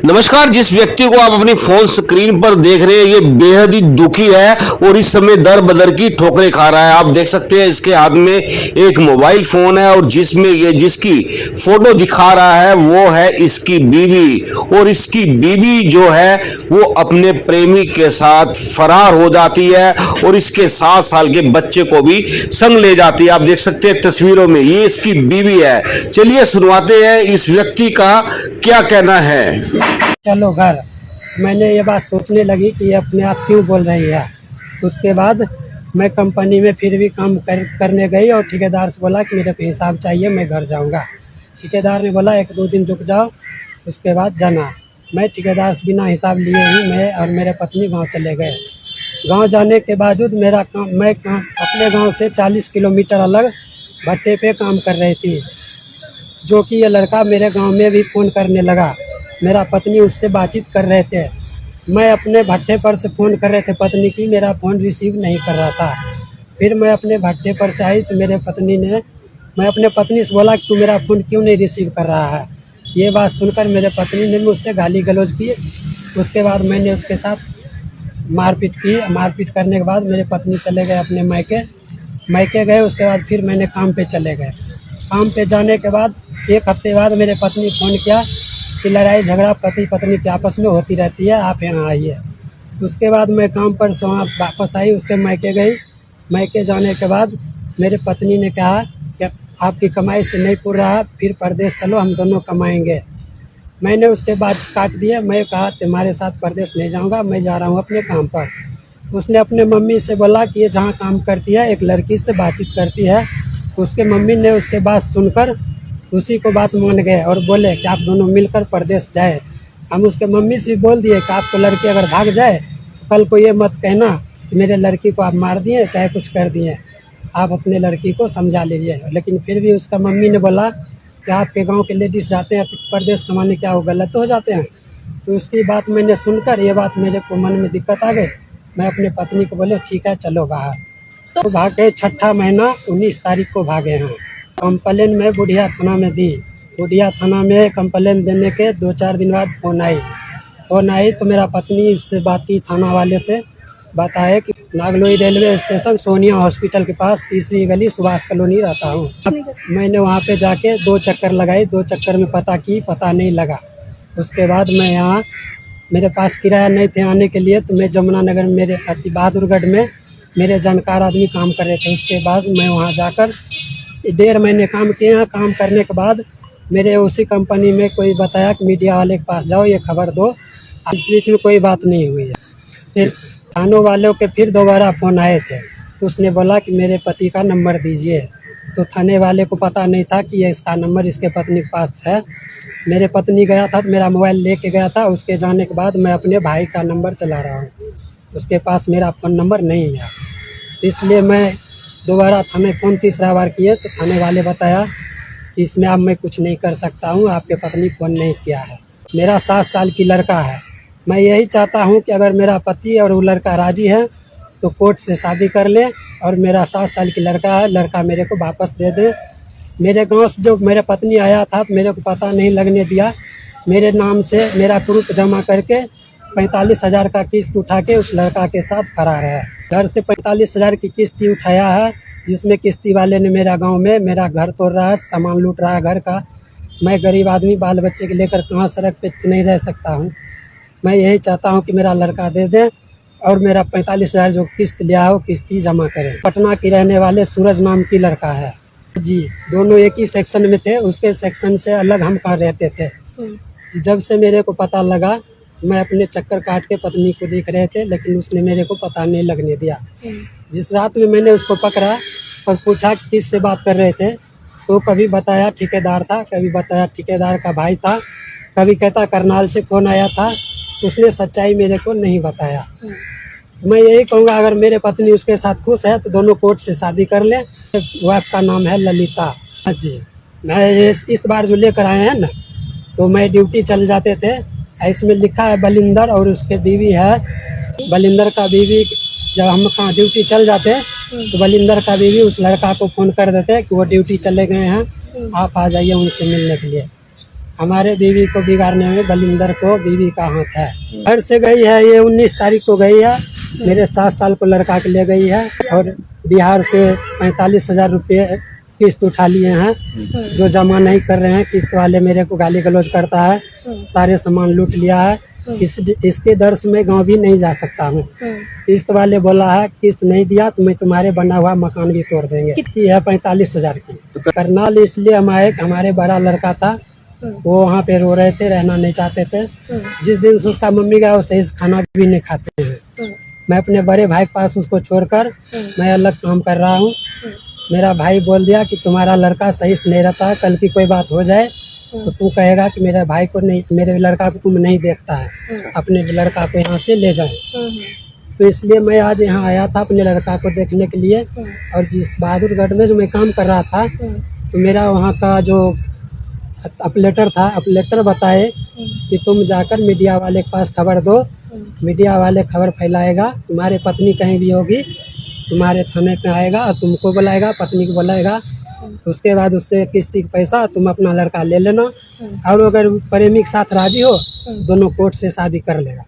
नमस्कार। जिस व्यक्ति को आप अपनी फोन स्क्रीन पर देख रहे हैं ये बेहद ही दुखी है और इस समय दर बदर की ठोकरें खा रहा है। आप देख सकते हैं इसके हाथ में एक मोबाइल फोन है और जिसमें ये जिसकी फोटो दिखा रहा है वो है इसकी बीवी, और इसकी बीवी जो है वो अपने प्रेमी के साथ फरार हो जाती है और इसके 7 साल के बच्चे को भी संग ले जाती है। आप देख सकते हैं तस्वीरों में ये इसकी बीवी है। चलिए सुनवाते हैं इस व्यक्ति का क्या कहना है। चलो घर। मैंने ये बात सोचने लगी कि ये अपने आप क्यों बोल रही है। उसके बाद मैं कंपनी में फिर भी काम करने गई और ठेकेदार से बोला कि मेरे को हिसाब चाहिए, मैं घर जाऊंगा। ठेकेदार ने बोला 1-2 दिन रुक जाओ, उसके बाद जाना। मैं ठेकेदार से बिना हिसाब लिए ही मैं और मेरे पत्नी गांव चले गए। गांव जाने के बावजूद मेरा काम मैं अपने गांव से 40 किलोमीटर अलग भट्टे पे काम कर रही थी, जो कि ये लड़का मेरे गांव में भी फ़ोन करने लगा। मेरा पत्नी उससे बातचीत कर रहे थे। मैं अपने भट्टे पर से फ़ोन कर रहे थे पत्नी की, मेरा फ़ोन रिसीव नहीं कर रहा था। फिर मैं अपने भट्टे पर से आई तो मैं अपने पत्नी से बोला कि तू मेरा फ़ोन क्यों नहीं रिसीव कर रहा है। ये बात सुनकर मेरे पत्नी ने मुझसे गाली गलौज की। उसके बाद मैंने उसके साथ मारपीट की। मारपीट करने के बाद मेरे पत्नी चले गए अपने मायके गए। उसके बाद फिर मैंने काम पे चले गए। काम पे जाने के बाद 1 हफ्ते बाद मेरे पत्नी फ़ोन किया कि लड़ाई झगड़ा पति पत्नी के आपस में होती रहती है, आप यहाँ आइए। उसके बाद मैं काम पर से वहाँ वापस आई, उसके मायके गई। मायके जाने के बाद मेरे पत्नी ने कहा कि आपकी कमाई से नहीं पूर रहा, फिर परदेश चलो, हम दोनों कमाएंगे। मैंने उसके बाद काट दिया। मैं कहा तुम्हारे साथ परदेश नहीं जाऊँगा, मैं जा रहा हूँ अपने काम पर। उसने अपने मम्मी से बोला कि ये जहाँ काम करती है एक लड़की से बातचीत करती है। उसके मम्मी ने उसके बात सुनकर उसी को बात मान गए और बोले कि आप दोनों मिलकर परदेश जाए। हम उसके मम्मी से भी बोल दिए कि आपको लड़की अगर भाग जाए तो कल को ये मत कहना कि मेरे लड़की को आप मार दिए चाहे कुछ कर दिए, आप अपने लड़की को समझा लीजिए। लेकिन फिर भी उसका मम्मी ने बोला कि आपके गांव के लेडीज़ जाते हैं तो परदेश कमाने क्या वो गलत हो जाते हैं। तो उसकी बात मैंने सुनकर ये बात मेरे को मन में दिक्कत आ गई। मैं अपने पत्नी को बोले ठीक है चलो बाहर। तो भागे 6ठा महीना 19 तारीख को भागे हैं। कंप्लेन में बुढ़िया थाना में दी। बुढ़िया थाना में कंप्लेन देने के 2-4 दिन बाद फ़ोन आई तो मेरा पत्नी उससे बात की, थाना वाले से बताया कि Nangloi railway station Sonia hospital के पास 3री गली सुभाष कॉलोनी रहता हूँ। मैंने वहाँ पे जाके 2 चक्कर लगाई, 2 चक्कर में पता की, पता नहीं लगा। उसके बाद मैं यहाँ मेरे पास किराया नहीं थे आने के लिए, तो मैं जमुनानगर में मेरे अति बहादुरगढ़ में मेरे जानकार आदमी काम कर रहे थे। उसके बाद मैं वहाँ जाकर 1.5 महीने काम किए हैं। काम करने के बाद मेरे उसी कंपनी में कोई बताया कि मीडिया वाले के पास जाओ, ये खबर दो। इस बीच में कोई बात नहीं हुई है। फिर थानों वालों के फिर दोबारा फ़ोन आए थे तो उसने बोला कि मेरे पति का नंबर दीजिए। तो थाने वाले को पता नहीं था कि ये इसका नंबर इसके पत्नी के पास है। मेरे पत्नी गया था तो मेरा मोबाइल लेके गया था। उसके जाने के बाद मैं अपने भाई का नंबर चला रहा हूँ, उसके पास मेरा फ़ोन नंबर नहीं है। इसलिए मैं दोबारा थाने फ़ोन 3रा बार किए तो थाने वाले बताया कि इसमें अब मैं कुछ नहीं कर सकता हूँ, आपके पत्नी फ़ोन नहीं किया है। मेरा 7 साल की लड़का है। मैं यही चाहता हूँ कि अगर मेरा पति और वो लड़का राज़ी है तो कोर्ट से शादी कर ले और मेरा 7 साल की लड़का है, लड़का मेरे को वापस दे दे। मेरे गाँव से जो मेरे पत्नी आया था तो मेरे को पता नहीं लगने दिया। मेरे नाम से मेरा प्रूफ जमा करके 45,000 का किस्त उठा के उस लड़का के साथ फरार है। घर से 45,000 की किस्त उठाया है, जिसमें किस्ती वाले ने मेरा गांव में मेरा घर तोड़ रहा है, सामान लूट रहा है घर का। मैं गरीब आदमी बाल बच्चे के लेकर कहाँ सड़क पे नहीं रह सकता हूँ। मैं यही चाहता हूँ कि मेरा लड़का दे दे और मेरा 45,000 जो किस्त लिया है वो किस्ती जमा करें। पटना की रहने वाले सूरज नाम की लड़का है जी। दोनों एक ही सेक्शन में थे, उसके सेक्शन से अलग हम कहाँ रहते थे। जब से मेरे को पता लगा मैं अपने चक्कर काट के पत्नी को देख रहे थे, लेकिन उसने मेरे को पता नहीं लगने दिया। जिस रात में मैंने उसको पकड़ा और पूछा कि किससे बात कर रहे थे, तो कभी बताया ठेकेदार था, कभी बताया ठेकेदार का भाई था, कभी कहता करनाल से फ़ोन आया था। उसने सच्चाई मेरे को नहीं बताया। तो मैं यही कहूँगा अगर मेरे पत्नी उसके साथ खुश है तो दोनों कोर्ट से शादी कर लें। वाइफ का नाम है ललिता जी। मैं इस बार जो लेकर आए हैं ना, तो मैं ड्यूटी चल जाते थे। इसमें लिखा है बलिंदर और उसके बीवी है। बलिंदर का बीवी जब हम कहाँ ड्यूटी चल जाते तो बलिंदर का बीवी उस लड़का को फ़ोन कर देते कि वो ड्यूटी चले गए हैं, आप आ जाइए उनसे मिलने के लिए। हमारे बीवी को बिगाड़ने में बलिंदर को बीवी का हाथ है। घर से गई है, ये 19 तारीख को गई है, मेरे 7 साल को लड़का के ले गई है और बिहार से 45,000 रुपये किस्त उठा लिए हैं, जो जमा नहीं कर रहे हैं। किस्त वाले मेरे को गाली गलौज करता है, सारे सामान लूट लिया है। इसके डर से मैं गाँव भी नहीं जा सकता हूँ। किस्त वाले बोला है किस्त नहीं दिया तो मैं तुम्हारे बना हुआ मकान भी तोड़ देंगे। कितनी है 45,000 की। तो करनाल इसलिए हम आए, हमारे बड़ा लड़का था, वो वहाँ पे रो रहे थे, रहना नहीं चाहते थे। जिस दिन से उसका मम्मी गया वो सही से खाना भी नहीं खाते हैं। मैं अपने बड़े भाई के पास उसको छोड़कर मैं अलग काम कर रहा हूँ। मेरा भाई बोल दिया कि तुम्हारा लड़का सही से नहीं रहता है, कल की कोई बात हो जाए तो तू कहेगा कि मेरे भाई को नहीं, मेरे लड़का को तुम नहीं देखता है, अपने लड़का को यहाँ से ले जाए। तो इसलिए मैं आज यहाँ आया था अपने लड़का को देखने के लिए। और जिस बहादुरगढ़ में जो मैं काम कर रहा था तो मेरा वहाँ का जो ऑपरेटर था, ऑपरेटर बताए कि तुम जाकर मीडिया वाले के पास खबर दो, मीडिया वाले खबर फैलाएगा, तुम्हारी पत्नी कहीं भी होगी तुम्हारे थाने पे आएगा और तुमको बुलाएगा, पत्नी को बुलाएगा। उसके बाद उससे किस्ती का पैसा तुम अपना लड़का ले लेना और अगर प्रेमी के साथ राजी हो दोनों कोर्ट से शादी कर लेगा।